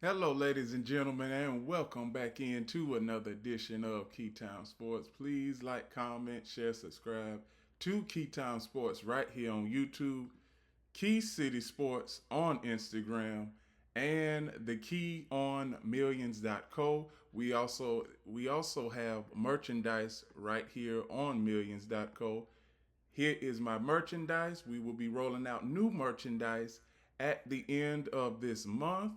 Hello, ladies and gentlemen, and welcome back into another edition of Keytime Sports. Please like, comment, share, subscribe to Keytime Sports right here on YouTube, Key City Sports on Instagram, and the Key on Millions.co. We also have merchandise right here on Millions.co. Here is my merchandise. We will be rolling out new merchandise at the end of this month.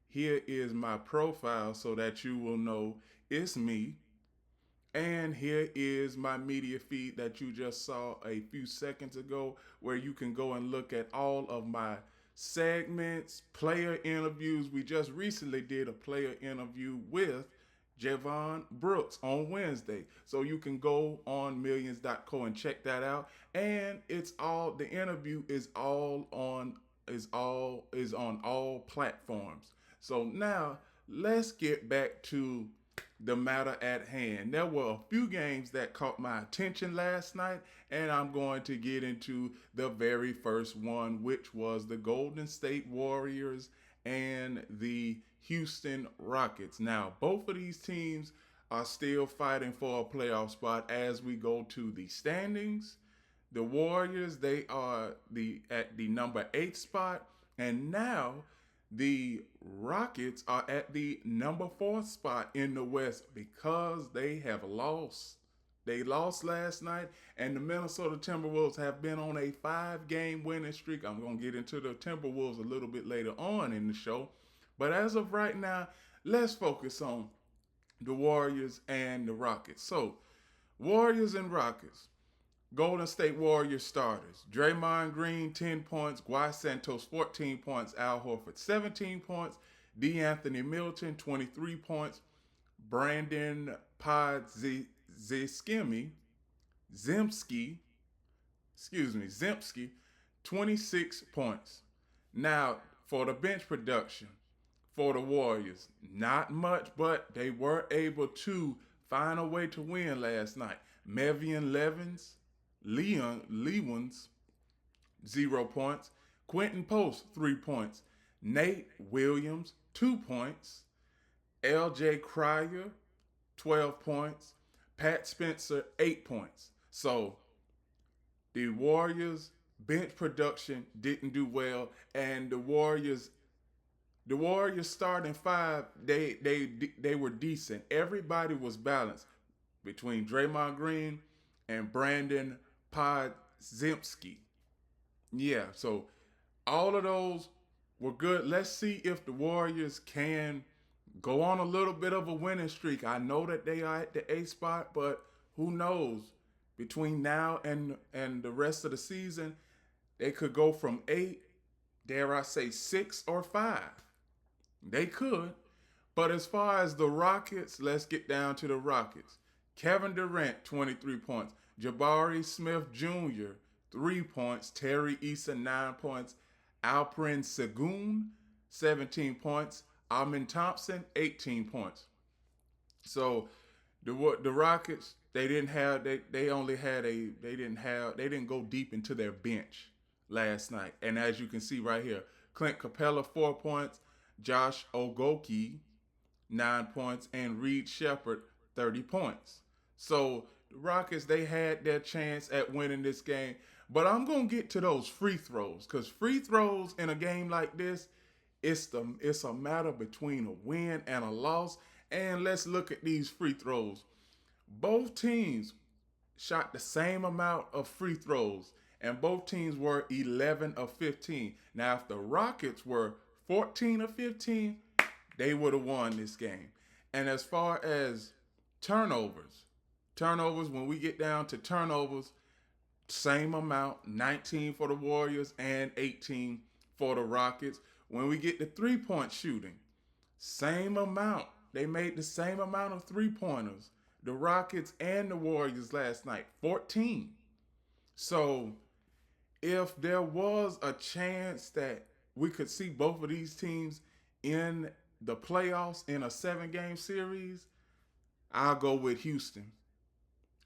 Here is my profile so that you will know it's me. And here is my media feed that you just saw a few seconds ago, where you can go and look at all of my segments, player interviews. We just recently did a player interview with Javon Brooks on Wednesday. So you can go on millions.co and check that out. And the interview is on all platforms. So now let's get back to the matter at hand. There were a few games that caught my attention last night, and I'm going to get into the very first one, which was the Golden State Warriors and the Houston Rockets. Now, both of these teams are still fighting for a playoff spot as we go to the standings. The Warriors, they are at the number 8 spot, and now the Rockets are at the number 4 spot in the West because they have lost. They lost last night, and the Minnesota Timberwolves have been on a 5-game winning streak. I'm going to get into the Timberwolves a little bit later on in the show. But as of right now, let's focus on the Warriors and the Rockets. So, Warriors and Rockets. Golden State Warriors starters: Draymond Green, 10 points; Guy Santos, 14 points; Al Horford, 17 points; DeAnthony Milton, 23 points; Brandon Podziemski, Zemski, 26 points. Now, for the bench production for the Warriors, not much, but they were able to find a way to win last night. Mevian Lewins, 0 points. Quentin Post, 3 points. Nate Williams, 2 points. LJ Cryer, 12 points. Pat Spencer, 8 points. So the Warriors bench production didn't do well, and the Warriors starting five, they were decent. Everybody was balanced between Draymond Green and Brandon Podziemski. Yeah, so all of those were good. Let's see if the Warriors can go on a little bit of a winning streak. I know that they are at the A spot, but who knows? Between now and the rest of the season, they could go from 8, dare I say 6 or 5. They could. But as far as the Rockets, let's get down to the Rockets. Kevin Durant, 23 points. Jabari Smith Jr., 3 points. Terry Eason, 9 points. Alperen Sengun, 17 points. Amin Thompson, 18 points. So the Rockets, they didn't go deep into their bench last night. And as you can see right here, Clint Capella, 4 points. Josh Ogoki, 9 points, and Reed Shepard, 30 points. So the Rockets, they had their chance at winning this game. But I'm going to get to those free throws, because free throws in a game like this, it's a matter between a win and a loss. And let's look at these free throws. Both teams shot the same amount of free throws, and both teams were 11 of 15. Now, if the Rockets were 14 of 15, they would have won this game. And as far as turnovers, when we get down to turnovers, same amount, 19 for the Warriors and 18 for the Rockets. When we get to 3-point shooting, same amount. They made the same amount of 3-pointers. The Rockets and the Warriors last night, 14. So if there was a chance that we could see both of these teams in the playoffs in a 7-game series, I'll go with Houston.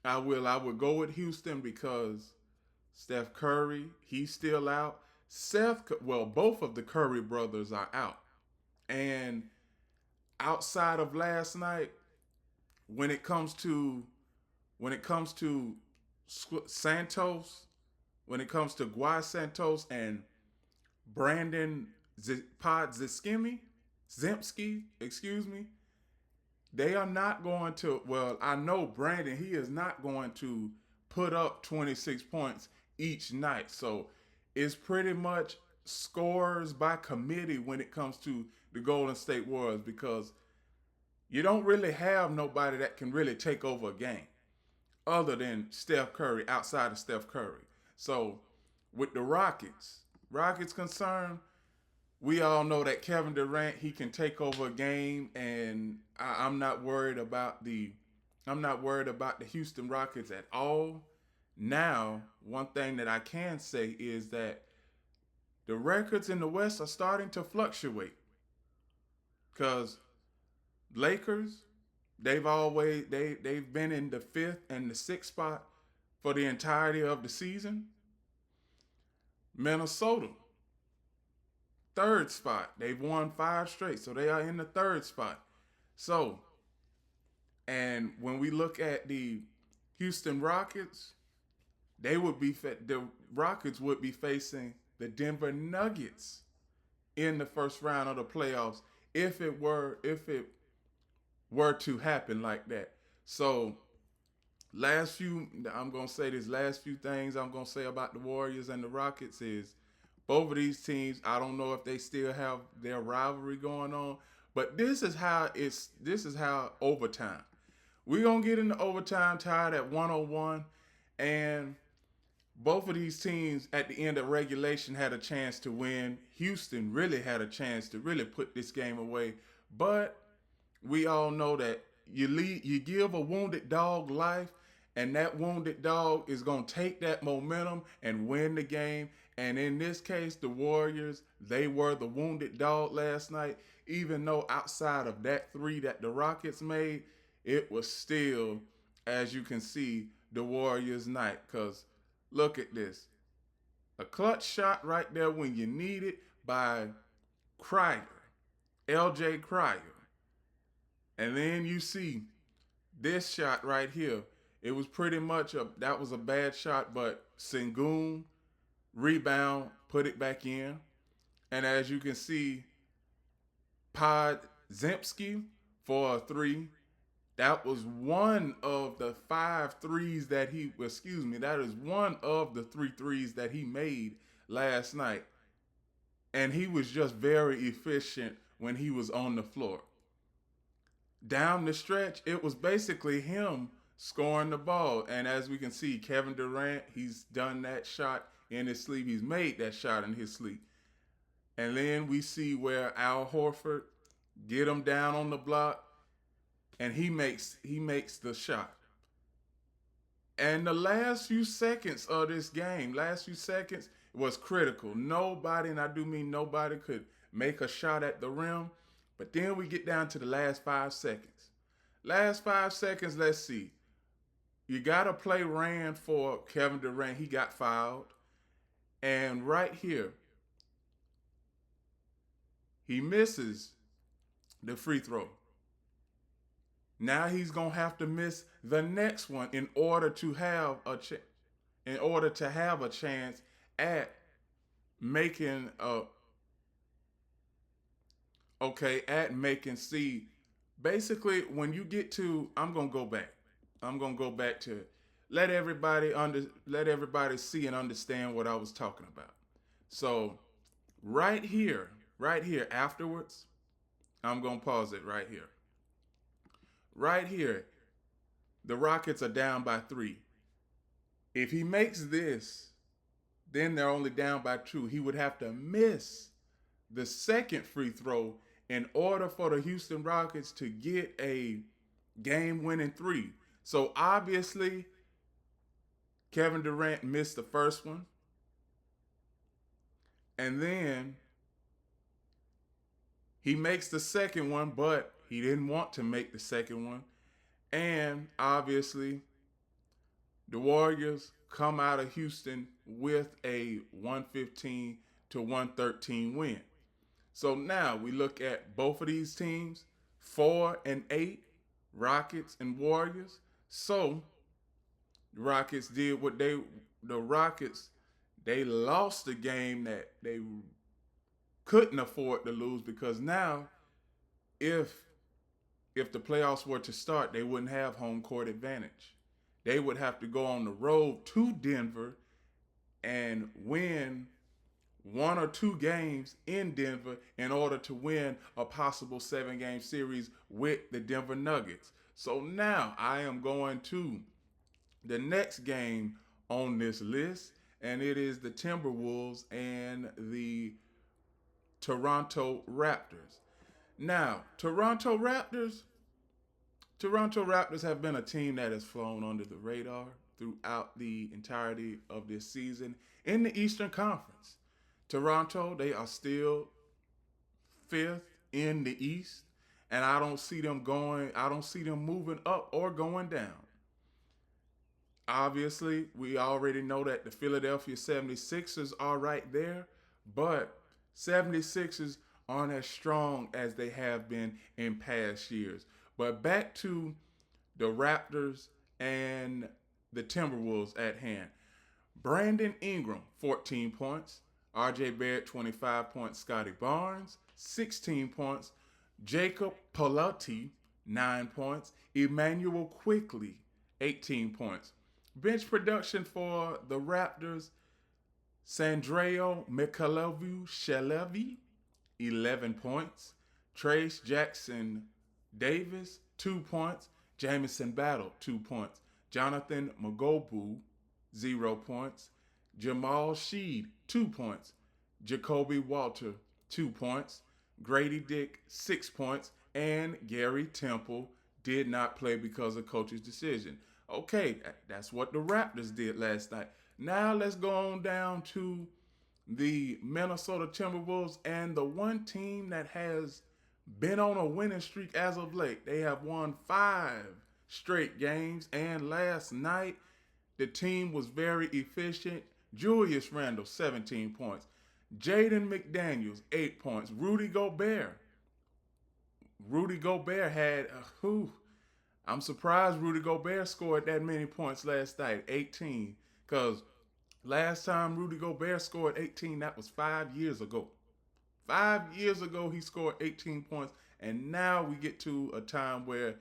I will. I would go with Houston because Steph Curry, he's still out. Both of the Curry brothers are out. And outside of last night, when it comes to Santos, when it comes to Guy Santos and Brandon Zemsky, excuse me, they are not going to. Well, I know Brandon, he is not going to put up 26 points each night. So it's pretty much scores by committee when it comes to the Golden State Warriors, because you don't really have nobody that can really take over a game other than Steph Curry, outside of Steph Curry. So with the Rockets concerned, we all know that Kevin Durant, he can take over a game, and I'm not worried about the Houston Rockets at all. Now, one thing that I can say is that the records in the West are starting to fluctuate, because Lakers, they've been in the 5th and the 6th spot for the entirety of the season. Minnesota, 3rd spot. They've won 5 straight, so they are in the 3rd spot. So, and when we look at the Houston Rockets, the Rockets would be facing the Denver Nuggets in the first round of the playoffs if it were to happen like that. So, last few things I'm gonna say about the Warriors and the Rockets is, both of these teams, I don't know if they still have their rivalry going on, but this is how overtime. We're gonna get into overtime, tied at 101, and both of these teams at the end of regulation had a chance to win. Houston really had a chance to really put this game away, but we all know that you give a wounded dog life, and that wounded dog is going to take that momentum and win the game. And in this case, the Warriors, they were the wounded dog last night. Even though outside of that 3 that the Rockets made, it was still, as you can see, the Warriors' night. Because look at this. A clutch shot right there when you need it by Cryer, LJ Cryer. And then you see this shot right here. It was pretty much that was a bad shot, but Sengun rebound, put it back in. And as you can see, Zemsky for a 3. That was one of the 5 threes that that is one of the 3 threes that he made last night. And he was just very efficient when he was on the floor. Down the stretch, it was basically him scoring the ball. And as we can see, Kevin Durant, he's done that shot in his sleep. He's made that shot in his sleep. And then we see where Al Horford get him down on the block, and he makes the shot. And the last few seconds of this game, was critical. Nobody, and I do mean nobody, could make a shot at the rim. But then we get down to the last 5 seconds. Last 5 seconds, let's see. You got a play ran for Kevin Durant. He got fouled. And right here, he misses the free throw. Now he's going to have to miss the next one in order to have a chance at making C. Basically, when you get to, I'm going to go back to let everybody see and understand what I was talking about. So right here afterwards, I'm going to pause it right here. Right here, the Rockets are down by 3. If he makes this, then they're only down by 2. He would have to miss the second free throw in order for the Houston Rockets to get a game-winning 3. So obviously, Kevin Durant missed the first one. And then he makes the second one, but he didn't want to make the second one. And obviously, the Warriors come out of Houston with a 115-113 win. So now we look at both of these teams. 4-8, Rockets and Warriors. So the Rockets did what the Rockets they lost the game that they couldn't afford to lose, because now if if the playoffs were to start, they wouldn't have home court advantage. They would have to go on the road to Denver and win one or two games in Denver in order to win a possible 7-game series with the Denver Nuggets. So now I am going to the next game on this list, and it is the Timberwolves and the Toronto Raptors. Now, Toronto Raptors have been a team that has flown under the radar throughout the entirety of this season in the Eastern Conference. Toronto, they are still fifth in the East, and I don't see them moving up or going down. Obviously, we already know that the Philadelphia 76ers are right there, but 76ers aren't as strong as they have been in past years. But back to the Raptors and the Timberwolves at hand. Brandon Ingram, 14 points. RJ Barrett, 25 points. Scotty Barnes, 16 points. Jacob Politi, 9 points. Emmanuel Quickly, 18 points. Bench production for the Raptors, Sandreo Mikhailov-Shelevi, 11 points. Trace Jackson Davis, 2 points. Jamison Battle, 2 points. Jonathan Magobu, 0 points. Jamal Sheed, 2 points. Jacoby Walter, 2 points. Grady Dick, 6 points. And Gary Temple did not play because of coach's decision. Okay, that's what the Raptors did last night. Now let's go on down to the Minnesota Timberwolves and the one team that has been on a winning streak as of late. They have won 5 straight games, and last night the team was very efficient. Julius Randle, 17 points. Jaden McDaniels, 8 points. Rudy Gobert had I'm surprised Rudy Gobert scored that many points last night, 18. Because last time Rudy Gobert scored 18, that was 5 years ago. 5 years ago, he scored 18 points. And now we get to a time where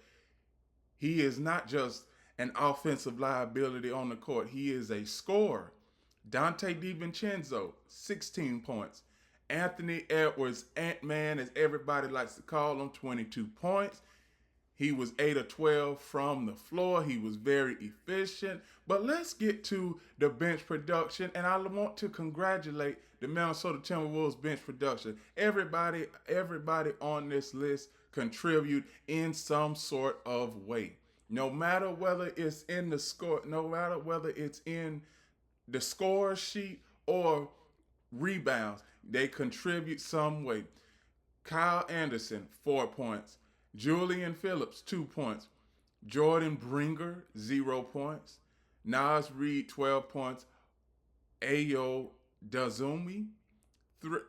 he is not just an offensive liability on the court. He is a scorer. Dante DiVincenzo, 16 points. Anthony Edwards, Ant-Man, as everybody likes to call him, 22 points. He was 8 of 12 from the floor. He was very efficient. But let's get to the bench production, and I want to congratulate the Minnesota Timberwolves bench production. Everybody on this list contribute in some sort of way. No matter whether it's in the score, no matter whether it's in the score sheet or rebounds, they contribute some way. Kyle Anderson, 4 points. Julian Phillips, 2 points. Jordan Bringer, 0 points. Nas Reed, 12 points. Ayo Dazumi,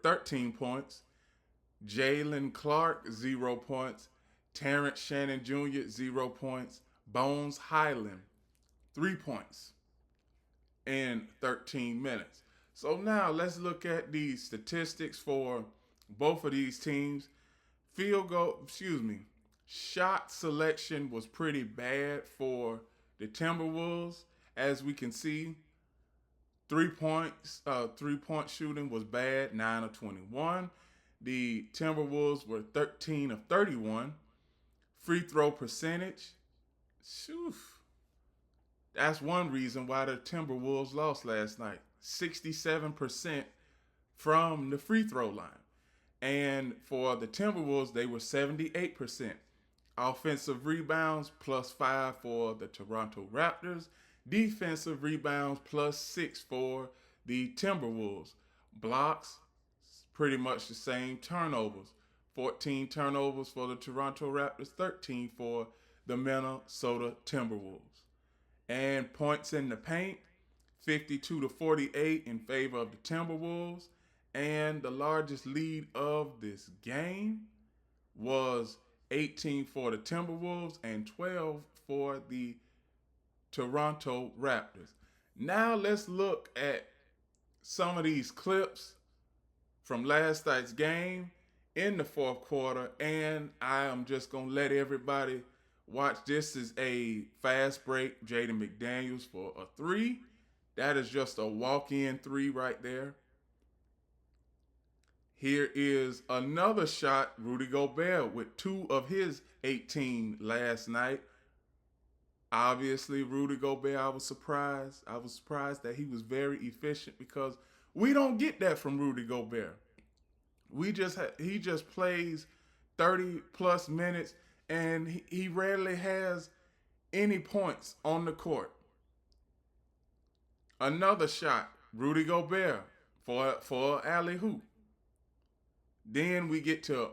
13 points. Jalen Clark, 0 points. Terrence Shannon Jr., 0 points. Bones Highland, 3 points in 13 minutes. So now let's look at the statistics for both of these teams. Shot selection was pretty bad for the Timberwolves. As we can see, 3-point shooting was bad, 9 of 21. The Timberwolves were 13 of 31. Free throw percentage, that's one reason why the Timberwolves lost last night. 67% from the free throw line. And for the Timberwolves, they were 78%. Offensive rebounds, +5 for the Toronto Raptors. Defensive rebounds, +6 for the Timberwolves. Blocks, pretty much the same. Turnovers, 14 turnovers for the Toronto Raptors, 13 for the Minnesota Timberwolves. And points in the paint, 52-48 in favor of the Timberwolves. And the largest lead of this game was 18 for the Timberwolves, and 12 for the Toronto Raptors. Now let's look at some of these clips from last night's game in the fourth quarter, and I am just going to let everybody watch. This is a fast break. Jaden McDaniels for a three. That is just a walk-in three right there. Here is another shot. Rudy Gobert with 2 of his 18 last night. Obviously, Rudy Gobert, I was surprised. I was surprised that he was very efficient because we don't get that from Rudy Gobert. He just plays 30 plus minutes and he rarely has any points on the court. Another shot, Rudy Gobert for alley-oop. Then we get to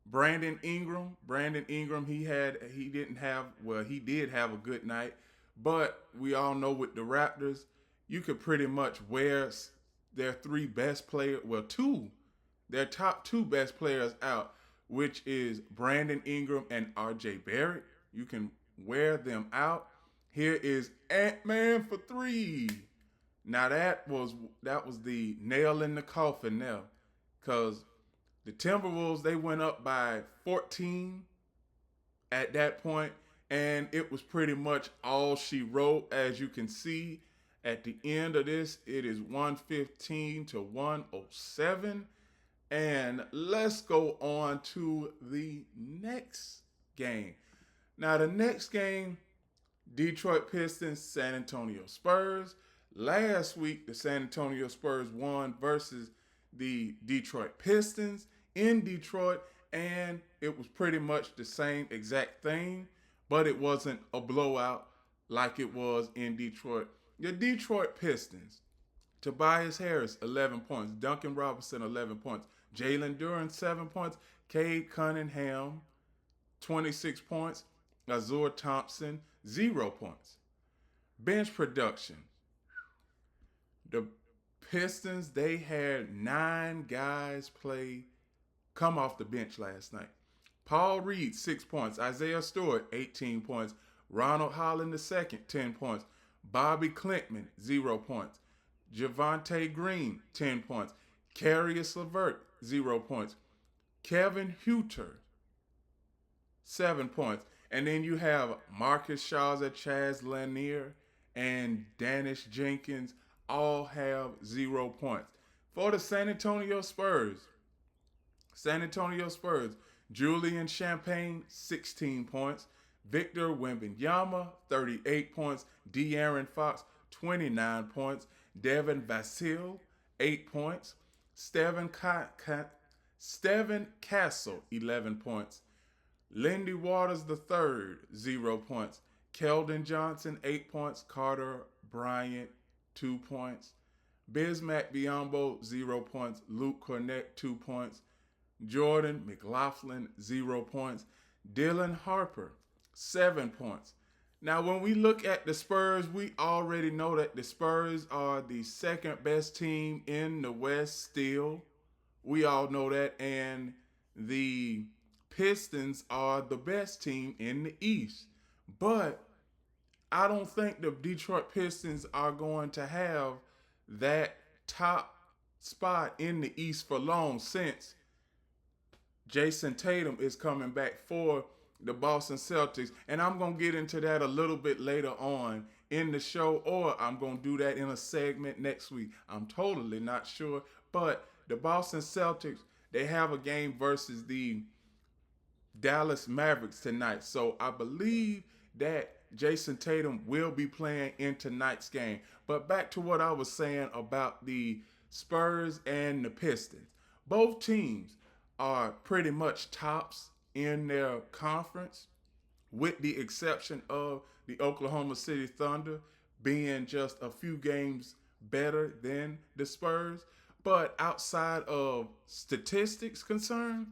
Brandon Ingram. Brandon Ingram, he did have a good night, but we all know with the Raptors, you could pretty much wear their 3 best players, their top 2 best players out, which is Brandon Ingram and RJ Barrett. You can wear them out. Here is Ant-Man for 3. Now that was the nail in the coffin there, because the Timberwolves, they went up by 14 at that point, and it was pretty much all she wrote. As you can see, at the end of this, it is 115 to 107. And let's go on to the next game. Now, the next game, Detroit Pistons, San Antonio Spurs. Last week, the San Antonio Spurs won versus the Detroit Pistons in Detroit, and it was pretty much the same exact thing, but it wasn't a blowout like it was in Detroit. The Detroit Pistons, Tobias Harris, 11 points. Duncan Robinson, 11 points. Jalen Duren, 7 points. Cade Cunningham, 26 points. Azure Thompson, 0 points. Bench production. The Pistons, they had 9 guys come off the bench last night. Paul Reed, 6 points. Isaiah Stewart, 18 points. Ronald Holland II, 10 points. Bobby Clintman, 0 points. Javonte Green, 10 points. Carius LeVert, 0 points. Kevin Huerter, 7 points. And then you have Marcus Shawza, Chaz Lanier, and Danish Jenkins all have 0 points. For the San Antonio Spurs, Julian Champagne, 16 points. Victor Wembanyama, 38 points. De'Aaron Fox, 29 points. Devin Vassell, 8 points. Steven Castle, 11 points. Lindy Waters III, 0 points. Keldon Johnson, 8 points. Carter Bryant, 2 points. Bismack Biyombo, 0 points. Luke Cornett, 2 points. Jordan McLaughlin, 0 points. Dylan Harper, 7 points. Now, when we look at the Spurs, we already know that the Spurs are the second best team in the West still. We all know that. And the Pistons are the best team in the East. But I don't think the Detroit Pistons are going to have that top spot in the East for long, since Jason Tatum is coming back for the Boston Celtics. And I'm going to get into that a little bit later on in the show, or I'm going to do that in a segment next week. I'm totally not sure. But the Boston Celtics, they have a game versus the Dallas Mavericks tonight. So I believe that Jason Tatum will be playing in tonight's game. But back to what I was saying about the Spurs and the Pistons. Both teams are pretty much tops in their conference, with the exception of the Oklahoma City Thunder being just a few games better than the Spurs. But outside of statistics concerned,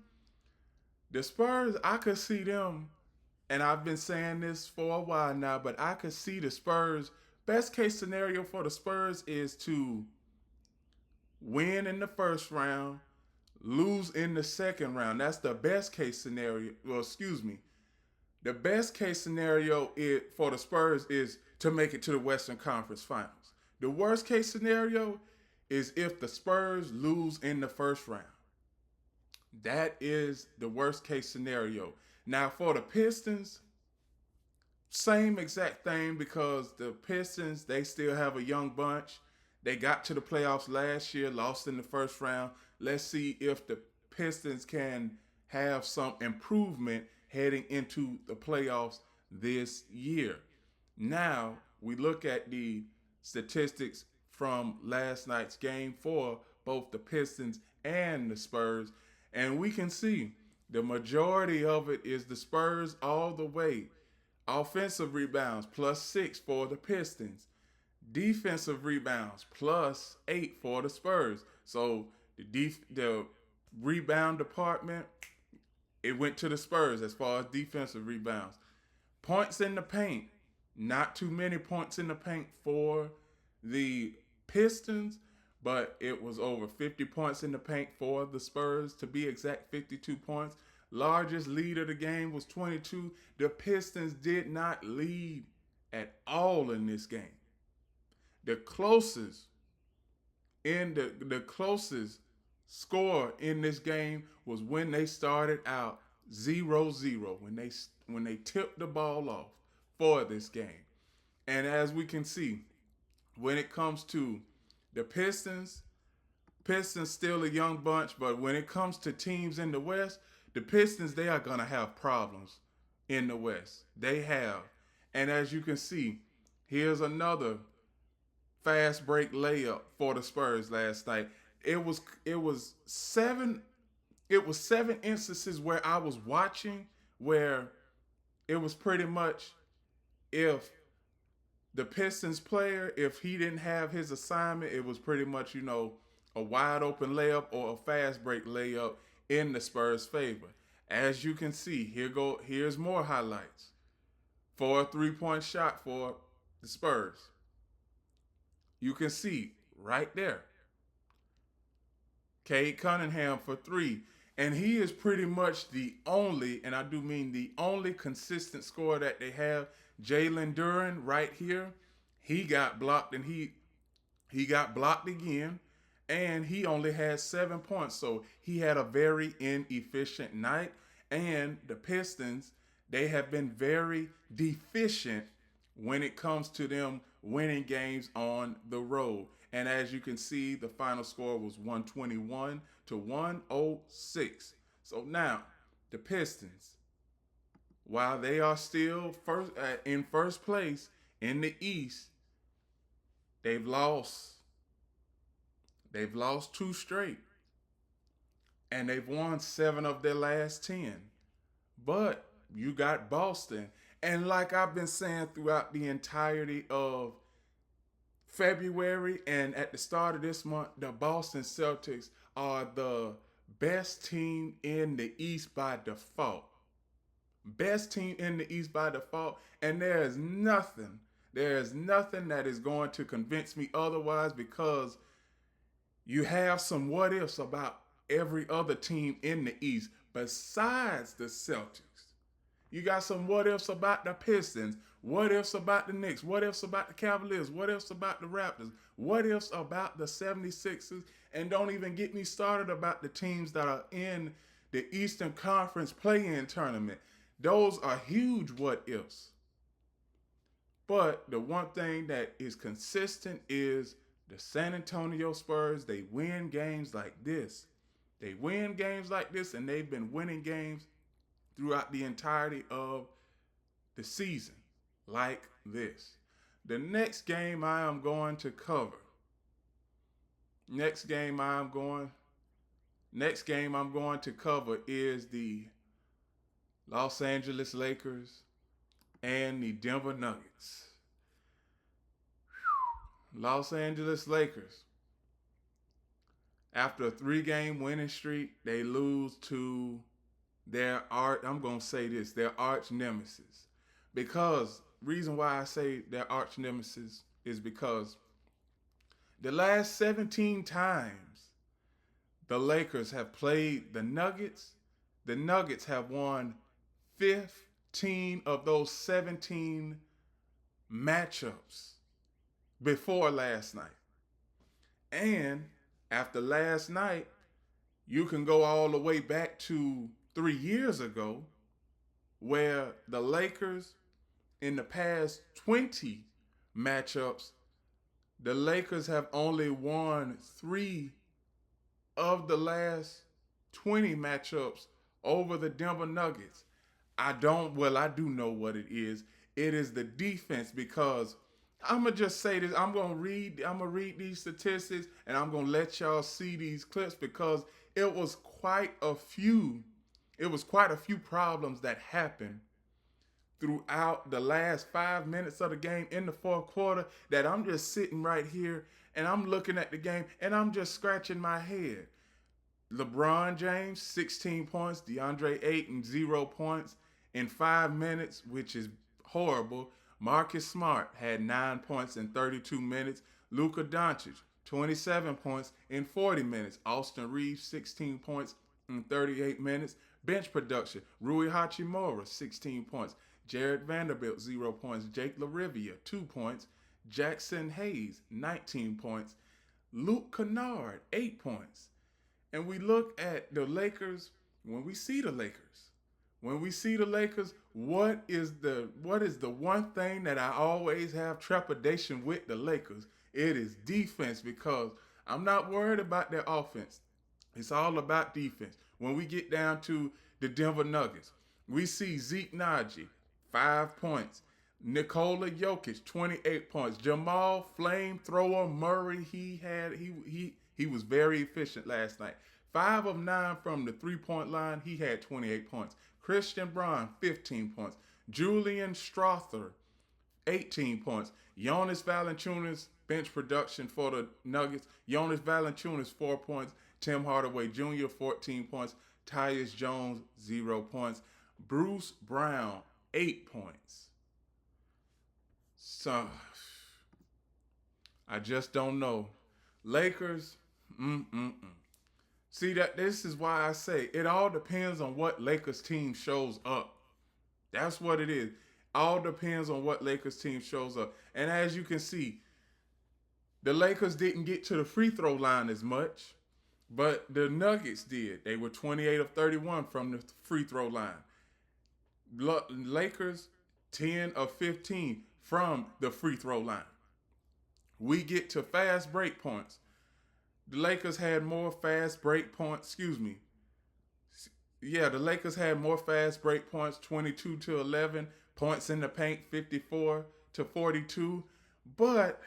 the Spurs, I could see them, and I've been saying this for a while now, but I could see the Spurs, best case scenario for the Spurs is to win in the first round, lose in the second round. That's the best case scenario. Well, excuse me. The best case scenario for the Spurs is to make it to the Western Conference Finals. The worst case scenario is if the Spurs lose in the first round. That is the worst case scenario. Now, for the Pistons, same exact thing, because the Pistons, they still have a young bunch. They got to the playoffs last year, lost in the first round. Let's see if the Pistons can have some improvement heading into the playoffs this year. Now, we look at the statistics from last night's game for both the Pistons and the Spurs, and we can see the majority of it is the Spurs all the way. Offensive rebounds +6 for the Pistons. Defensive rebounds +8 for the Spurs. So the rebound department, it went to the Spurs as far as defensive rebounds. Points in the paint, not too many points in the paint for the Pistons, but it was over 50 points in the paint for the Spurs, to be exact, 52 points. Largest lead of the game was 22. The Pistons did not lead at all in this game. The closest score in this game was when they started out 0-0, when they tipped the ball off for this game. And as we can see, when it comes to the Pistons still a young bunch, but when it comes to teams in the West, the Pistons, they are going to have problems in the West. They have. And as you can see, here's another fast break layup for the Spurs last night. It was 7 instances where I was watching where it was pretty much, if the Pistons player, if he didn't have his assignment, it was pretty much, a wide open layup or a fast break layup in the Spurs' favor. As you can see, here's more highlights for a 3-point shot for the Spurs. You can see right there, Cade Cunningham for 3. And he is pretty much the only, and I do mean the only, consistent scorer that they have. Jalen Duren right here, he got blocked, and he got blocked again, and he only had 7 points. So he had a very inefficient night. And the Pistons, they have been very deficient when it comes to them winning games on the road. And as you can see, the final score was 121-106. So now, the Pistons, while they are still in first place in the East, they've lost 2 straight. And they've won 7 of their last 10. But you got Boston. And like I've been saying throughout the entirety of February and at the start of this month, the Boston Celtics are the best team in the East by default. Best team in the East by default. And there is nothing that is going to convince me otherwise, because you have some what ifs about every other team in the East besides the Celtics. You got some what ifs about the Pistons, what ifs about the Knicks, what ifs about the Cavaliers, what ifs about the Raptors, what ifs about the 76ers, and don't even get me started about the teams that are in the Eastern Conference play-in tournament. Those are huge what ifs. But the one thing that is consistent is the San Antonio Spurs. They win games like this. They win games like this, and they've been winning games throughout the entirety of the season like this. The next game I am going to cover. Next game I'm going to cover is the Los Angeles Lakers and the Denver Nuggets. Los Angeles Lakers, after a 3-game winning streak, they lose to their arch nemesis. Because, reason why I say their arch nemesis is because the last 17 times the Lakers have played the Nuggets have won 15 of those 17 matchups before last night. And after last night, you can go all the way back to 3 years ago, where the Lakers, in the past 20 matchups, the Lakers have only won 3 of the last 20 matchups over the Denver Nuggets. I do know what it is. It is the defense, because I'm gonna just say this. I'm gonna read these statistics, and I'm gonna let y'all see these clips, because it was quite a few problems that happened throughout the last 5 minutes of the game in the fourth quarter, that I'm just sitting right here and I'm looking at the game and I'm just scratching my head. LeBron James, 16 points. DeAndre Ayton, 0 points in 5 minutes, which is horrible. Marcus Smart had 9 points in 32 minutes. Luka Doncic, 27 points in 40 minutes. Austin Reeves, 16 points in 38 minutes. Bench production, Rui Hachimura, 16 points. Jared Vanderbilt, 0 points. Jake LaRivia, 2 points. Jackson Hayes, 19 points. Luke Kennard, 8 points. And we look at the Lakers. When we see the Lakers, what is the one thing that I always have trepidation with the Lakers? It is defense, because I'm not worried about their offense. It's all about defense. When we get down to the Denver Nuggets, we see Zeke Naji, 5 points. Nikola Jokic, 28 points. Jamal Flamethrower Murray, he was very efficient last night. 5 of 9 from the 3-point line. He had 28 points. Christian Braun, 15 points. Julian Strother, 18 points. Jonas Valanciunas, bench production for the Nuggets. Jonas Valanciunas, 4 points. Tim Hardaway Jr., 14 points. Tyus Jones, 0 points. Bruce Brown, 8 points. So, I just don't know. Lakers, See, that this is why I say it all depends on what Lakers team shows up. That's what it is. All depends on what Lakers team shows up. And as you can see, the Lakers didn't get to the free throw line as much, but the Nuggets did. They were 28 of 31 from the free throw line. Lakers, 10 of 15 from the free throw line. We get to fast break points. The Lakers had more fast break points. The Lakers had more fast break points, 22 to 11. Points in the paint, 54 to 42. But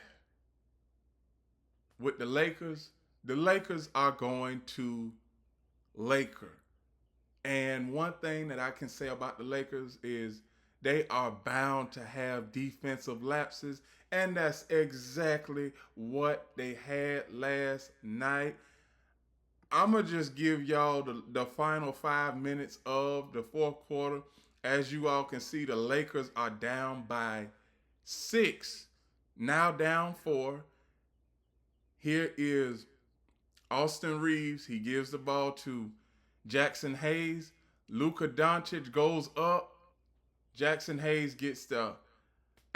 with the Lakers are going to Laker. And one thing that I can say about the Lakers is they are bound to have defensive lapses. And that's exactly what they had last night. I'm going to just give y'all the final 5 minutes of the fourth quarter. As you all can see, the Lakers are down by 6, now down 4. Here is Austin Reeves. He gives the ball to Jackson Hayes. Luka Doncic goes up. Jackson Hayes gets the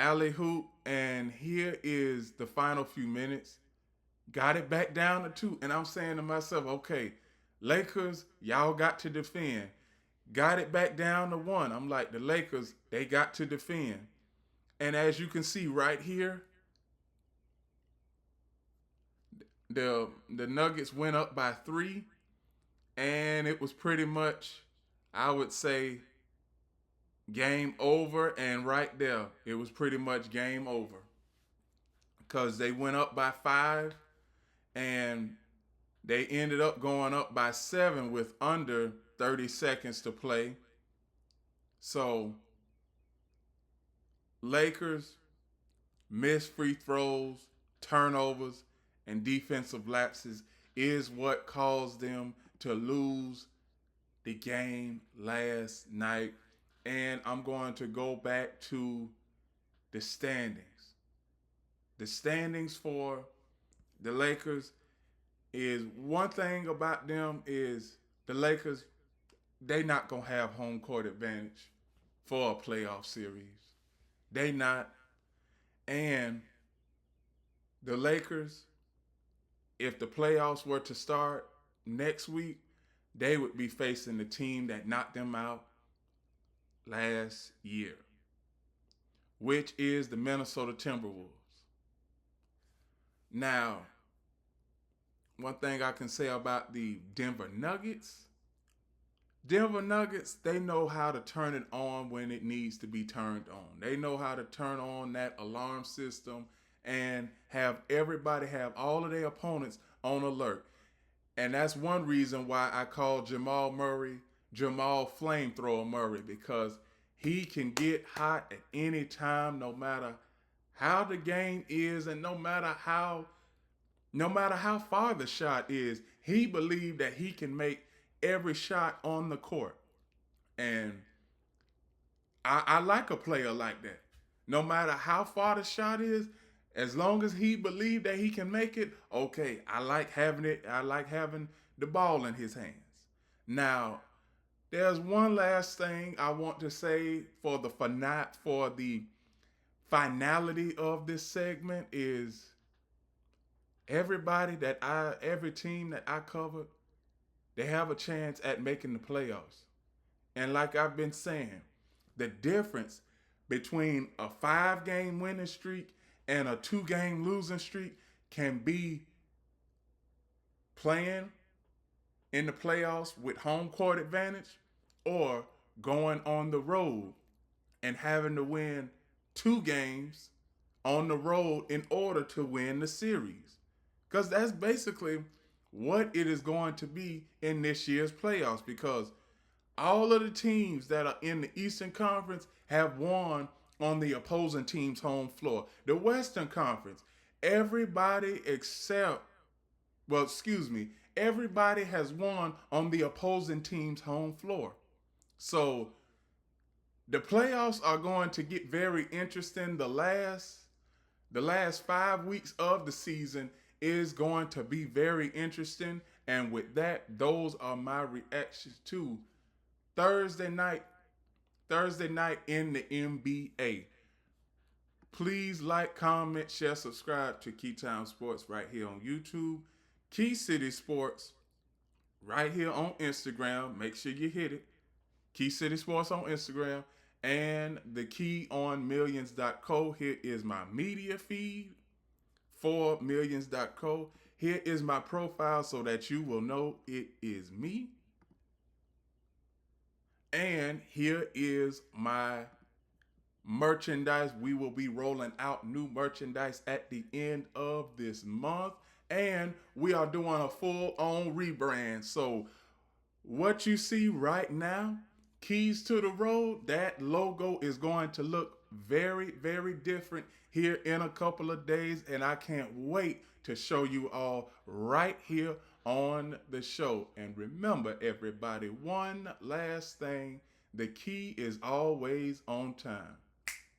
alley-oop, and here is the final few minutes. Got it back down to 2, and I'm saying to myself, okay, Lakers, y'all got to defend. Got it back down to 1. I'm like, the Lakers, they got to defend. And as you can see right here, the Nuggets went up by 3, and it was pretty much, I would say, game over. And right there, it was pretty much game over, because they went up by 5, and they ended up going up by 7 with under 30 seconds to play. So Lakers missed free throws, turnovers, and defensive lapses is what caused them to lose the game last night. And I'm going to go back to the standings. The standings for the Lakers, is one thing about them is the Lakers, they not gonna have home court advantage for a playoff series. They not. And the Lakers, if the playoffs were to start next week, they would be facing the team that knocked them out last year, which is the Minnesota Timberwolves. Now, one thing I can say about the Denver Nuggets, they know how to turn it on when it needs to be turned on. They know how to turn on that alarm system and have everybody, have all of their opponents on alert. And that's one reason why I call Jamal Murray Jamal Flamethrower Murray, because he can get hot at any time, no matter how the game is, and no matter how far the shot is. He believed that he can make every shot on the court. And I like a player like that. No matter how far the shot is, as long as he believed that he can make it, okay, I like having it. I like having the ball in his hands. Now, there's one last thing I want to say for the finality of this segment is every team that I covered, they have a chance at making the playoffs. And like I've been saying, the difference between a 5-game winning streak and a 2-game losing streak can be playing in the playoffs with home court advantage or going on the road and having to win 2 games on the road in order to win the series. Because that's basically what it is going to be in this year's playoffs, because all of the teams that are in the Eastern Conference have won on the opposing team's home floor. The Western Conference, everybody except, well, excuse me, everybody has won on the opposing team's home floor. So the playoffs are going to get very interesting. The last 5 weeks of the season is going to be very interesting. And with that, those are my reactions to Thursday night in the NBA. Please like, comment, share, subscribe to Keytime Sports right here on YouTube. Key City Sports right here on Instagram. Make sure you hit it. Key City Sports on Instagram. And the keyonmillions.co. Here is my media feed for millions.co. Here is my profile so that you will know it is me. And here is my merchandise. We will be rolling out new merchandise at the end of this month. And we are doing a full-on rebrand. So what you see right now, Keys to the Road, that logo is going to look very, very different here in a couple of days. And I can't wait to show you all right here on the show. And remember, everybody, one last thing: the key is always on time.